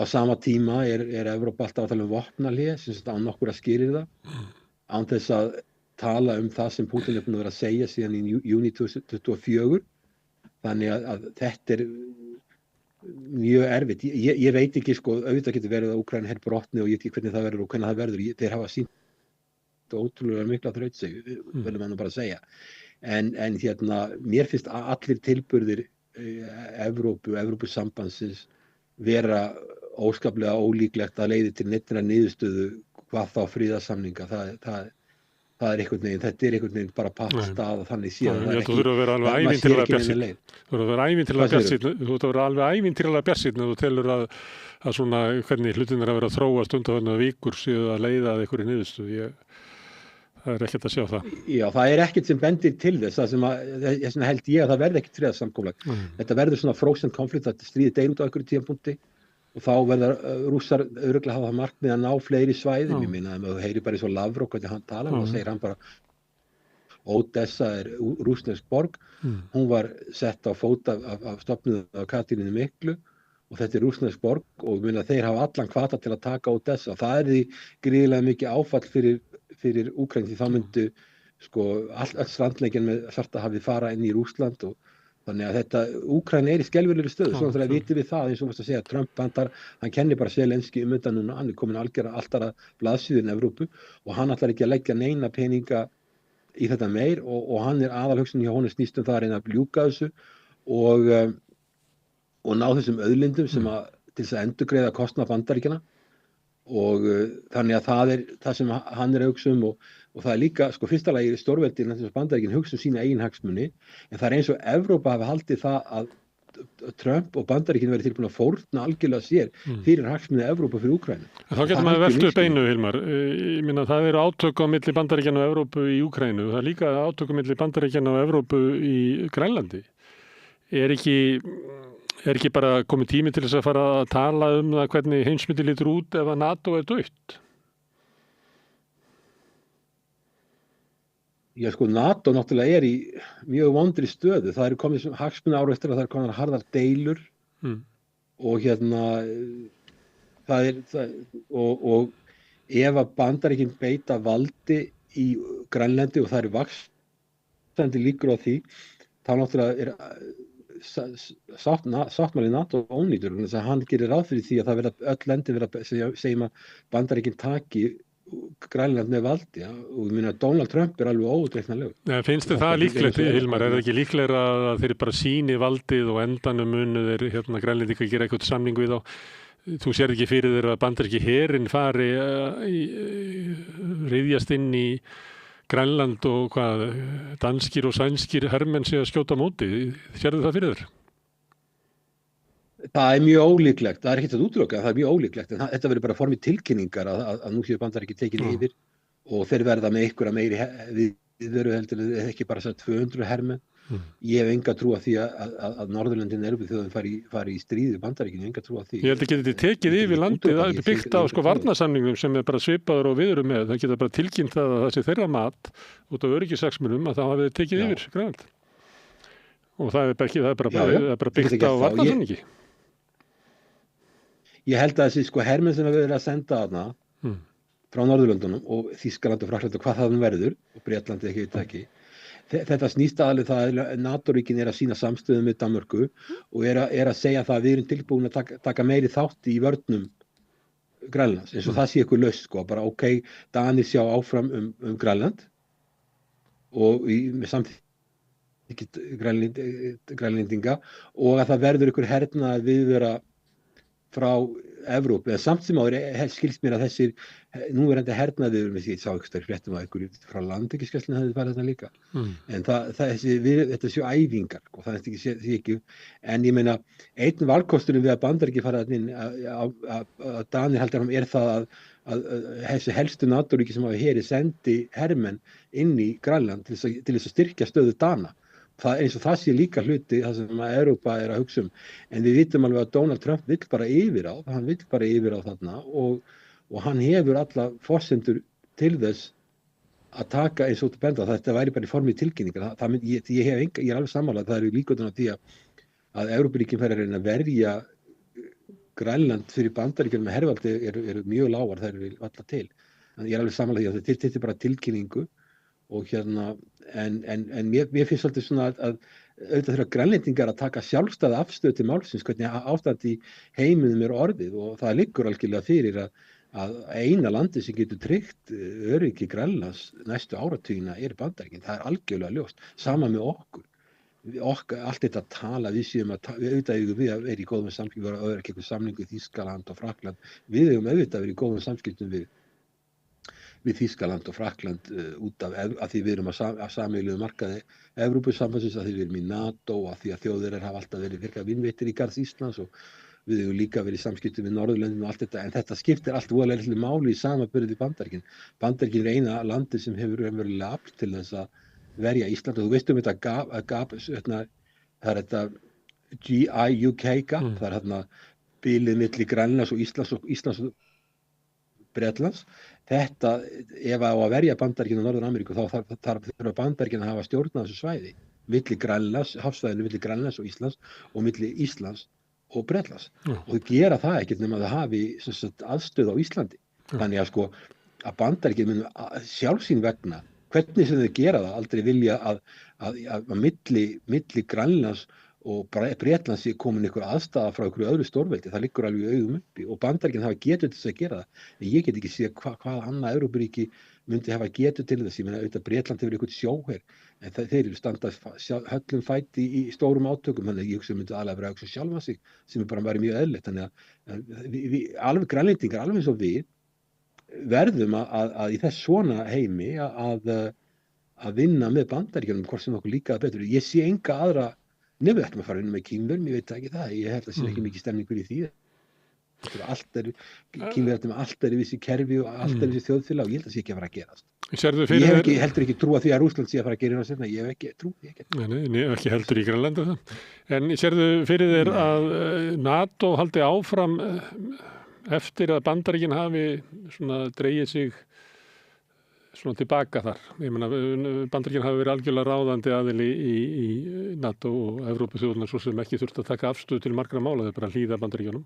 Á sama tíma er Evrópa alltaf að tala vopnahlé sem án nokkurra skilyrða án þess að tala það sem Pútín er búinn að vera að segja síðan í júní 2024. Þannig að þetta er mjög erfitt. Ég veit ekki, auðvitað getur verið að Úkraína brotni og ég veit ekki hvernig það verður og hvernig það verður. Þeir hafa sýnt ótrúlega mikla þrautseigju, verður maður bara að segja. En mér finnst allir tilburðir Evrópusambandsins vera óskaplega ólíklegt að leiði til neittrar niðurstöðu hvað þá friðarsamninga. Það er einhvern veginn, þetta er einhvern veginn bara pattstað og þannig séð. Ég held að þú þurfa að vera alveg ævintýralega bjartsýnn. Þú þurfa að vera ævintýralega bjartsýnn. Þú þurfa að vera alveg ævintýralega bjartsýnn og þú telur að svona hvernig hlutin að vera að þróast undanfarnar vikur séu að leiða að einhverju niðurstöðu. Það er ekkert að sjá það. Já, það er ekkert sem bendir til þess. Þess vegna held ég að það verði ekkert friðarsamkomulag. Þetta verður svona frozen conflict, þetta stríðið deyr út á einhverju tímapunkti og þá verða Rússar örugglega hafa það markmið að ná fleiri svæðum. Ég meina að þú heyrir bara eins og Lavrov hvernig hann talar og þá segir hann bara Odessa er rússnesk borg. Hún var sett á fót af stofnuð af Katalínu miklu og þetta er rússnesk borg og ég meina þeir hafa allan hvata til að taka Odessa. Það er því gríðarlega mikið áfall fyrir Úkraínu því þá myndu all strandlengjan með Svartahafið fara inn í Rússland og þannig að Úkraína er í skelfilegri stöðu. Svo náttúrulega vitum við það eins og varst að segja Trump hann kennir bara Zelenski þetta núna, hann er komin algjörlega alltaf að blaðsíðu í Evrópu og hann ætlar ekki að leggja neina peninga í þetta meir og hann er aðalhugsun hjá honum snýst það að reyna að ljúka þessu og ná þessum auðlindum sem til þess að endurgreiða kostnað Bandaríkjanna og þannig að það er það sem hann er að hugsa og það er líka, fyrsta lagi stórveldin þess að Bandaríkin hugsa sína eigin hagsmuni en það er eins og Evrópa hafi haldið það að Trump og Bandaríkin verið tilbúin að fórna algjörlega sér fyrir hagsmuni Evrópu fyrir Úkraínu. Þá getur maður velt upp einu, Hilmar. Ég meina það eru átök á milli Bandaríkjanna og Evrópu í Úkraínu. Það er líka átök á milli Bandaríkjanna og Evrópu í Grænlandi. Er ekki bara komið tími til þess að fara að tala það hvernig heimsmyndi lítur út ef að NATO er dautt? Já, NATO náttúrulega er í mjög vondri stöðu. Það eru komið hagsmunaára eftir að það eru komið harðar deilur og og ef að Bandaríkin beita valdi í Grænlandi og það eru vaxandi líkur á því, þá náttúrulega sáttmáli NATO ónýtur. Þannig að hann gerir ráð fyrir því að það verða öll lendi verða segjum að Bandaríkin taki Grænland með valdi og ég meina að Donald Trump er alveg óútreiknanlegur. Finnst þér það líklegt, Hilmar? Er það ekki líklegra að þeir bara sýni valdið og endanum munu þeir Grænlendingar gera eitthvað samning við á? Þú sér ekki fyrir þeir að Bandaríski herinn fari ryðjast inn í Grænland og danskir og sænskir hermenn sé að skjóta á móti. Sérðu það fyrir þér? Það er mjög ólíklegt, það er ekkert að útiloka, það er mjög ólíklegt en þetta verður bara formið tilkynningar að nú séu Bandaríkin tekin yfir og þeir verða með einhverja meiri viðveru heldur ekki bara 200 hermenn. Ég hef enga trú á því að Norðurlöndin þjóðin fari í stríð við Bandaríkin, enga trú á því. Ég held að geti tekið yfir landið byggt á varnarsamningum sem er bara svipaður og við erum með. Það geta bara tilkynnt að það sé þeirra mat út af öryggishagsmunum að þá hafi þið tekið yfir Grænland. Og það er bara byggt á varnarsamningi. Ég held að þessi hermenn sem við verðum að senda þarna frá Norðurlöndunum og Þýskaland og Frakkland og hvað það verður og Bretlandi ekki. Þetta snýst aðallega það að NATO-ríkin er að sýna samstöðu með Danmörku og er að segja það að við erum tilbúin að taka meiri þátt í vörnum Grænlands eins og það sé eitthvað laust bara Danir sjá áfram Grænland og með samþykki Grænlendinga og að það verður einhver hernaðar viðvera frá Evrópu, en samt sem áður skilst mér að þessir núverandi hernaðir, ég sá ekki fréttum að einhverju frá landhelgisgæslunni hefði farið þarna líka, en þetta séu æfingar og það sé ekki, en ég meina einn valkosturinn við að Bandaríkin fara þarna inn að Danir halda fram það að þessi helstu NATO-ríki sem hafa herið sendi hermenn inn í Grænland til þess að styrkja stöðu Dana. Eins og það sé líka hluti það sem að Evrópa að hugsa en við vitum alveg að Donald Trump vill bara yfirráð, hann vill bara yfirráð þarna og hann hefur alla forsendur til þess að taka eins og benda, þetta væri bara í formi tilkynningar, ég er alveg sammála, það eru líkurnar á því að Evrópuríkin fer að reyna að verja Grænland fyrir Bandaríkjunum með hervaldi eru mjög lágar, það eru alla til, en ég er alveg sammála því að þetta er bara tilkynningu og en mér finnst svolítið svona að auðvitað þurfa Grænlendingar að taka sjálfstæða afstöðu til málsins, hvernig ástand í heiminum er orðið og það liggur algjörlega fyrir að eina landi sem getur tryggt öryggi Grænlands næstu áratugina Bandaríkin, það er algjörlega ljóst, sama með okkur, allt þetta tala, við séum auðvitað við að vera í góðum samskiptum, við erum ekki samningu í Þýskaland og Frakkland, við eigum auðvitað að vera í góðum samskiptum við Þýskaland og Frakkland út af að því við erum að sameiginlegu markaði Evrópusambandsins, að því við erum í NATO, að því að þjóðir hafa alltaf verið virka vinveittir í garð Íslands og við hefum líka verið í samskiptum við Norðurlöndin og allt þetta, en þetta skiptir allt voðalega litlu máli í samanburði við Bandaríkin. Bandaríkin er eina landi sem hefur raunverulega afl til þess að verja Ísland og þú veist þetta það er þetta GI-UK gap, það er hérna bilið milli Grænlands og Íslands og Bretlands. Þetta, ef á að verja Bandaríkin og Norður-Ameríku, þá þarf Bandaríkin að hafa stjórn á þessu svæði, milli Grænlands, hafsvæðinu milli Grænlands og Íslands og milli Íslands og Bretlands. Og þau gera það ekkert nema að það hafi aðstöð á Íslandi. Þannig að Bandaríkin munu sjálfsín vegna, hvernig sem þau gera það, aldrei vilja að milli Grænlands og Bretlands sé komin einhver aðstaða frá einhverju öðru stórveldi, það liggur alveg í augum uppi og Bandaríkin hafa getu til þess að gera það, en ég get ekki séð hvað annað Evrópuríki myndi hafa getu til þess, ég meina auðvitað Bretland hefur einhvern sjóher, en þeir eru standað höllum fæti í stórum átökum, þannig að ég hugsa myndi aðlega vera að hugsa sjálfa sig, sem bara væri mjög eðlilegt, þannig að alveg Grænlendingar, alveg eins og við, verðum að í þess svona heimi að vinna með Bandaríkjunum, hvort sem okkur líkaði betur, ég sé enga aðra. Nei, við ætlum að fara inn með Kínverjum, ég veit ekki það, ég held að sé ekki mikið stemningur í því. Kínverjar með allt er í vissi kerfi og allt er í vissi þjóðfélag og ég held að sé ekki að fara að gerast. Ég hef heldur ekki trú að því að Rússland sé að fara að gera inn á sérna, ég hef ekki trú. Nei, ekki heldur í Grænlandi það. En sérðu fyrir þér að NATO haldi áfram eftir að Bandaríkin hafi svona dregið sig svona tilbaka þar. Ég meina, Bandaríkin hafi verið algjörlega ráðandi aðili í NATO og Evrópuþjóðurnar svo sem ekki þurft að taka afstöðu til margra mála, þau bara hlýða Bandaríkjunum.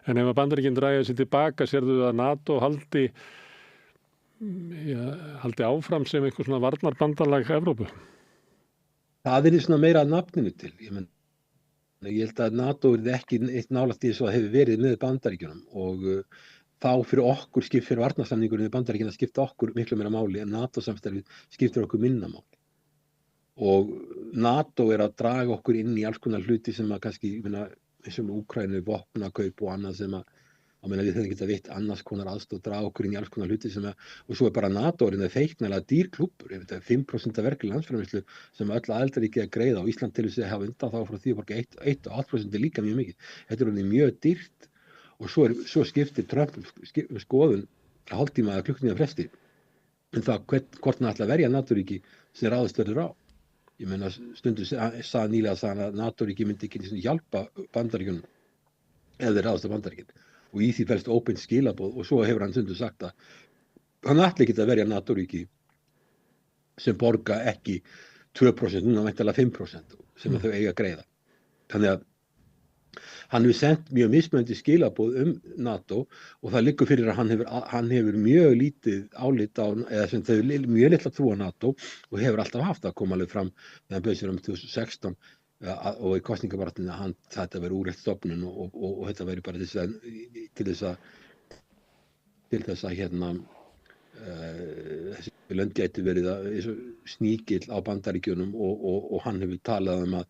En ef að Bandaríkin dræja sig tilbaka, sérðu að NATO haldi áfram sem einhver svona varnarbandalag Evrópu? Það er svona meira að nafninu til. Ég held að NATO er ekki eitt nálægt í þess að hefur verið með Bandaríkjunum og þá fyrir okkur fyrir varnarsamningurinn við Bandaríkin að skipta okkur miklu meira máli en NATO-samstarfið skiptir okkur minna máli. Og NATO er að draga okkur inn í alls konar hluti sem að kannski, eins og með Úkraínu, vopnakaup og annað sem að við höfum getað veitt annars konar aðstoð, draga okkur inn í alls konar hluti sem að, og svo er bara NATO orðinn feiknarlega dýr klúbbur, 5% af verkli landsframleiðslu sem öll aðildarríki að greiða og Ísland til þess að hafa undan þá frá því að borga 1,8% er líka mjög mikið. Þetta er orðið mjög dýrt. Og svo skiptir Trump skoðun hálftíma eða klukktíma fresti en það hvort hann ætla að verja NATO-ríki sem ráðist verður á. Ég meina stundum nýlega sagði að NATO-ríki myndi ekki hjálpa Bandaríkjunum eða þeir ráðast á Bandaríkin og í því felst óbeint skilaboð og svo hefur hann stundum sagt að hann ætla ekki að verja NATO-ríki sem borga ekki 2%, núna væntanlega 5% sem þau eiga að greiða. Þannig að hann hefur sendt mjög mismunandi skilaboð NATO og það liggur fyrir að hann hefur mjög lítið álit á, eða sem þau mjög litla trú á NATO og hefur alltaf haft að koma alveg fram þegar hann bauð sér 2016 og í kosningabaráttunni að þetta veri úrelt stofnun og þetta veri bara til þess að þessi lönd gæti verið sníkill á Bandaríkjunum og hann hefur talað að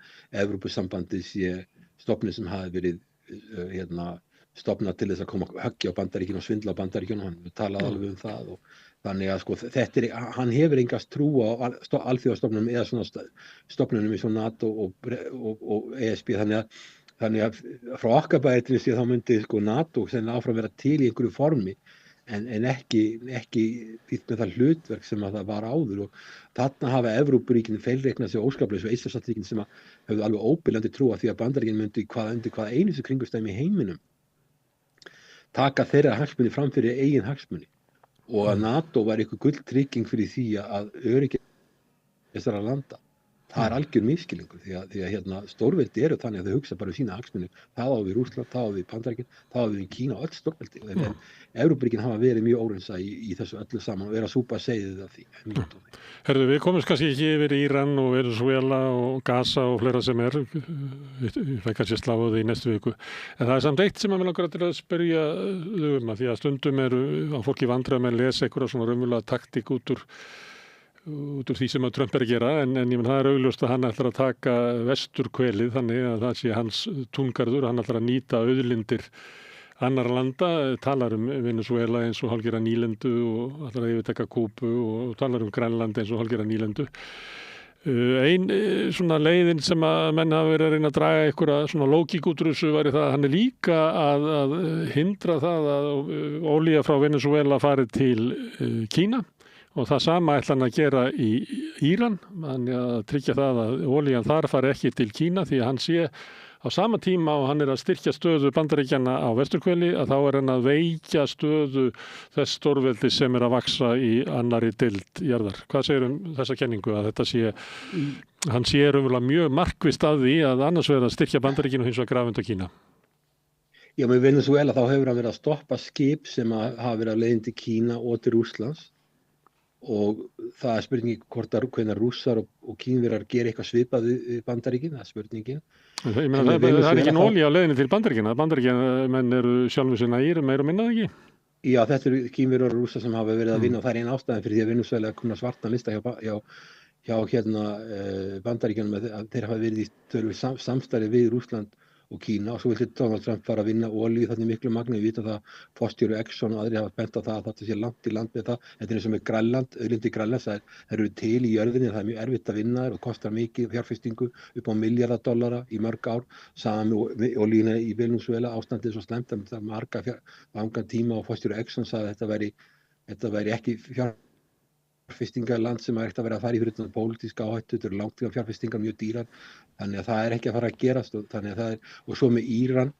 Evrópusambandið sé stofnun sem hafi verið stofnað til þess að koma höggi á Bandaríkin og svindla á Bandaríkjunum, hann talaði alveg það og þannig að sko hann hefur engast trú á alþjóðastofnunum eða svona stofnunum eins og NATO og ESB þannig að frá okkar bæri þá myndi sko NATO sennilega áfram vera til í einhverju formi en ekki fyllt með það hlutverk sem að það var áður og þarna hafa Evrópuríkin feilreiknað sig óskaplega svo Eystrasaltsríkin sem að höfðu alveg óbillandi trú á því að Bandaríkin myndi hvaða einu kringumstæðum í heiminum taka þeirra hagsmuni fram fyrir eigin hagsmuni og að NATO var eitthvað gulltrygging fyrir því að öryggi þessara landa. Það algjör misskilningur því að hérna stórveldi eru þannig að þau hugsa bara sína hagsmuni. Það á við Rússland, það á við Bandaríkin, það á við Kína og öll stórveldi. En Evrópuríkin hafa verið mjög óreinsa í þessu öllu saman og vera að súpa seiðið af því. Herðu, við komumst kannski ekki yfir Íran og Venezuela og Gaza og fleira sem Við fæ kannski slá á því í næstu viku. En það samt eitt sem að mig langar til að spyrja að því að stundum eru á fólki vandræðum að lesa einhverja svona raunverulega taktík út úr því sem að Trump að gera en ég menn það augljóst að hann ætlar að taka vesturkvelið þannig að það sé hans túngarður, hann ætlar að nýta auðlindir annarra landa, talar Venezuela eins og hálfgerða nýlendu og ætlar að yfirtaka Kúbu og talar Grænland eins og hálfgerða nýlendu. Ein svona leiðin sem að menn hafa verið að reyna að draga einhverja svona lógík út úr þessu væri það að hann líka að hindra það að olía frá Venezuela fari til Kína og það sama ætla hann að gera í Íran, þannig að tryggja það að olían þar fari ekki til Kína því að hann sé á sama tíma og hann að styrkja stöðu Bandaríkjanna á vesturhveli að þá hann að veikja stöðu þess stórveldi sem að vaxa í annarri deild jarðar. Hvað segir þessa kenningu að þetta sé, hann sé raunverulega mjög markvisst að því að annars verða að styrkja Bandaríkin og hins vegar grafund á Kína? Já, með Venezuela þá hefur hann verið að stoppa skip sem hafa verið að leiðin til Kína og til Rússlands og það spurningi hvort að hvenær Rússar og Kínverjar gera eitthvað svipað við Bandaríkin, það spurningin. Ég meina, það ekki olía á leiðinni til Bandaríkina. Bandaríkjamenn eru sjálfum sér nægir, meira og minna ekki? Já, þetta eru Kínverjar og Rússar sem hafa verið að vinna og það einn ástæðan fyrir því að Venezuela er komin að svarta lista hjá Bandaríkjunum að þeir hafa verið í töluvert samstarfi við Rússland og Kína og svo vildi Donald Trump fara að vinna olíu þannig miklu magni. Við vitum það, forstjóri Exxon og aðrir hafa bent á það að þetta sé langt í land með það. Þetta er eins og með Grænland, auðlindir Grænlands, það eru til í jörðinni, það er mjög erfitt að vinna þær og kostar mikið fjárfestingu upp á $milljarða í mörg ár. Saman með olíuna í Venezuela, ástandið svo slæmt að það marga langan tíma og forstjóri Exxon sagði að þetta væri ekki fjárfestingarland sem ekkert að vera að fara í fyrir þetta pólitíska áhættu, þetta eru langtíma fjárfestingar mjög dýrar, þannig að það er ekki að fara að gerast og þannig að það og svo með Íran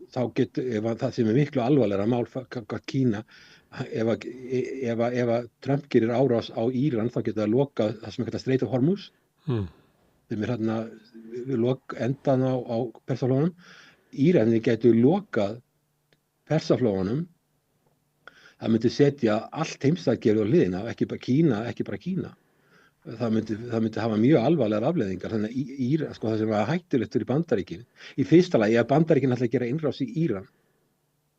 þá getur það sem er miklu alvarlegra mál Kína ef að Trump gerir árás á Íran þá getur það lokað það sem er Strait of Hormuz sem er hérna endan á Persaflóanum. Íranin getur lokað Persaflóanum. Það myndi setja allt heimsstæðgerði á hliðina, ekki bara Kína. Það myndi hafa mjög alvarlegar afleiðingar. Þannig að Íran, sko, það sem var hættulegt fyrir Bandaríkin. Í fyrsta lagi, ef Bandaríkin ætla að gera innrás í Íran,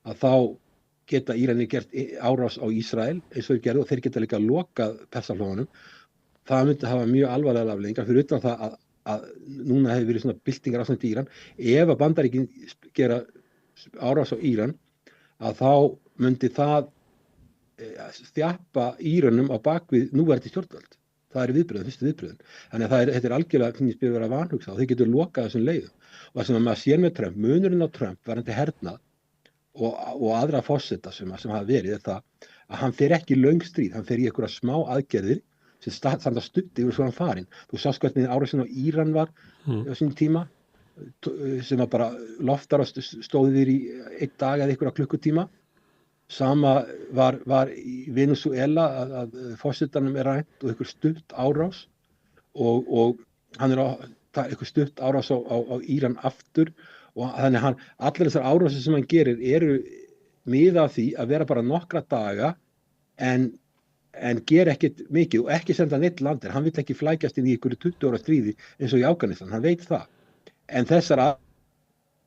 að þá geta Íranir gert árás á Ísrael, eins og þeir gerðu, og þeir geta líka lokað Persaflóanum. Það myndi hafa mjög alvarlegar afleiðingar fyrir utan það að núna hefur verið svona byltingar ástand í Íran. Ef að Bandaríkin gera árás á Íran, að þá myndi það þjappa Íranum á bakvið núverandi stjórnvöld. Það er fyrstu viðbröðin. Þannig að þetta er algjörlega finnst mér að vera vanhugsa og þeir getur lokað þessum leiðum. Og það sem maður sér með Trump, munurinn á Trump varðandi hernað og aðra forseta sem hafa verið er það að hann fer ekki í löng stríð, hann fer í einhverja smá aðgerðir sem standa stutt yfir svo hann farinn. Þú sást hvernig árásin á Íran var á sínum tíma sem var bara loftar og stóði yfir í 1 dag eða einhverja klukkutíma. Sama var í Venezuela að forsetanum er rænt og einhver stutt árás og hann er einhver stutt árás á Íran aftur og þannig allir þessar árásir sem hann gerir eru miða af því að vera bara nokkra daga en gera ekkert mikið og ekki senda neitt landir. Hann vill ekki flækjast inn í einhverju 20 ára stríði eins og í Afganistan, hann veit það. En þessar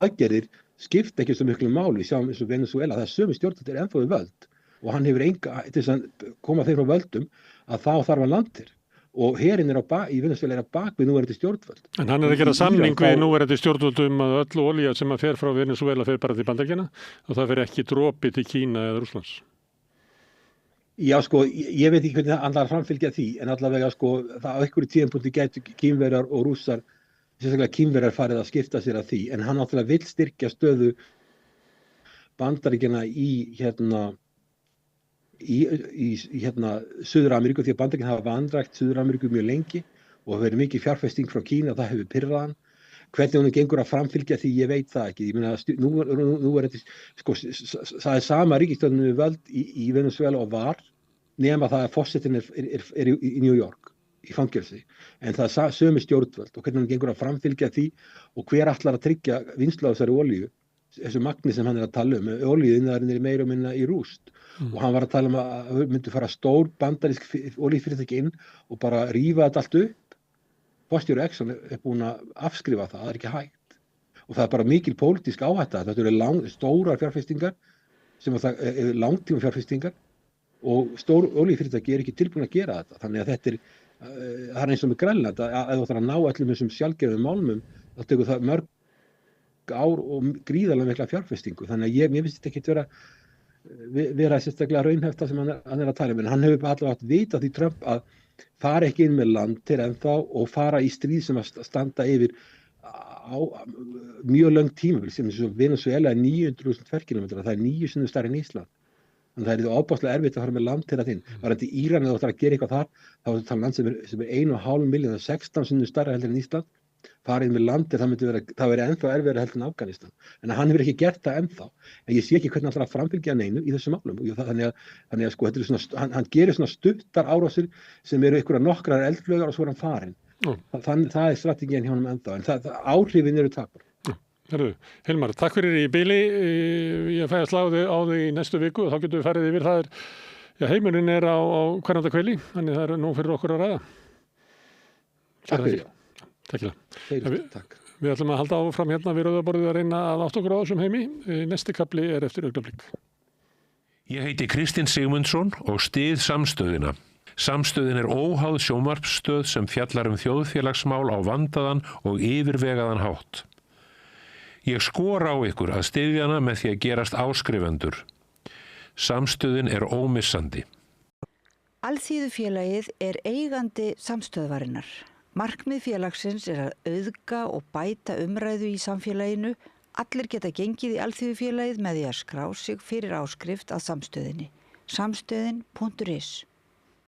aðgerðir skipta ekki svo miklu máli, sjáum eins og Venezuela, það er sömu stjórnvöld ennþá við völd og hann hefur til þess að koma þeim frá völdum að þá þarf hann landir og herinn í Venesúela bak við núverandi stjórnvöld. En hann að gera samning við núverandi stjórnvöld að öll olía sem að fer frá Venesúela fer bara til Bandaríkjanna og það fer ekki dropi til Kína eða Rússlands. Já, sko, ég veit ekki hvernig hann ætlar að framfylgja því, en allavega, sko, það á einhverju tímapunkti gætu Kínverjar og Rússar, sérstaklega Kínverjar farið að skipta sér að því, en hann náttúrulega vill styrkja stöðu Bandaríkjanna í Suður-Ameríku, því að Bandaríkin hafa vanrækt Suður-Ameríku mjög lengi og það verið mikið fjárfesting frá Kína, það hefur pirrað hann. Hvernig hún gengur að framfylgja því, ég veit það ekki. Ég meina, nú þetta, sko, það sama ríkisstjórnin við völd í Venesúela og var, nema það að forsetinn er í New York, í fangelsi. En það er sömu stjórnvöld og hvernig hún gengur að framfylgja því og hver ætlar að tryggja vinnslu á þessari olíu, þessu magni sem hann er að tala olíuiðnaðurinn er meira og minna í rúst. Og hann var að tala að myndi fara stór bandarísk olíufyrirtæki inn og bara rífa þetta allt upp. Forstjóri Exxon er búin að afskrifa það er ekki hægt. Og það er bara mikil pólitísk áhætta. Þetta eru stórar fjárfestingar sem er langtíma fjárfestingar og stór olíufyrirtæki er ekki tilbúin að gera þetta. Þannig að þetta það er eins og með Grænland að ef þú ætlar að ná öllum þessum sjálfgefum málmum þá tekur það mörg ár og gríðarlega mikla fjárfestingu. Þannig að mér finnst þetta ekki vera sérstaklega raunhæft það sem hann er að tala um. En hann hefur allavega haft vit á því Trump að fara ekki inn með land til ennþá og fara í stríð sem að standa yfir á mjög löng tímabil sem Venesúela er 900.000 ferkílómetrar, það er 9 sinnum stærri en Ísland. Þannig það er óbáslega erfitt að fara með land til það inn. Varðandi Íran eða þú ætlar að gera eitthvað þar, þá er þetta land sem er 1,5 milljón, 16 sinnum stærra heldur en Ísland. Farið með landi, það verið ennþá erfiðara heldur en Afganistan. En hann hefur ekki gert það ennþá. En ég sé ekki hvernig hann ætlar að framfylgja neinu í þessum málum. Þannig að sko, þetta er svona, hann gerir svona stuttar árásir sem eru einhverja nokkrar eldflaugar og svo er hann farinn. Það er strategíin hjá honum ennþá. En áhrifin eru tapar. Herðu, Hilmar, takk fyrir í bili. Ég fæ að slá þig á þig í næstu viku og þá getum við farið yfir. Heimurinn er á hvernandakveili, þannig það er nú fyrir okkur að ræða. Takk fyrir. Takk. Við ætlum að halda áfram hérna við rauðaborðið að reyna að átta okkur á þessum heimi. Næsti kafli er eftir augnablik. Ég heiti Kristinn Sigmundsson og styð Samstöðina. Samstöðin er óháð sjónvarpsstöð sem fjallar þjóðfélagsmál á vandaðan og yfirvegaðan hátt. Ég skora á ykkur að styðja hana með því að gerast áskrifendur. Samstöðin er ómissandi. Alþýðufélagið er eigandi Samstöðvarinnar. Markmið félagsins er að auðga og bæta umræðu í samfélaginu. Allir geta gengið í Alþýðufélagið með því að skrá sig fyrir áskrift að Samstöðinni. Samstöðin.is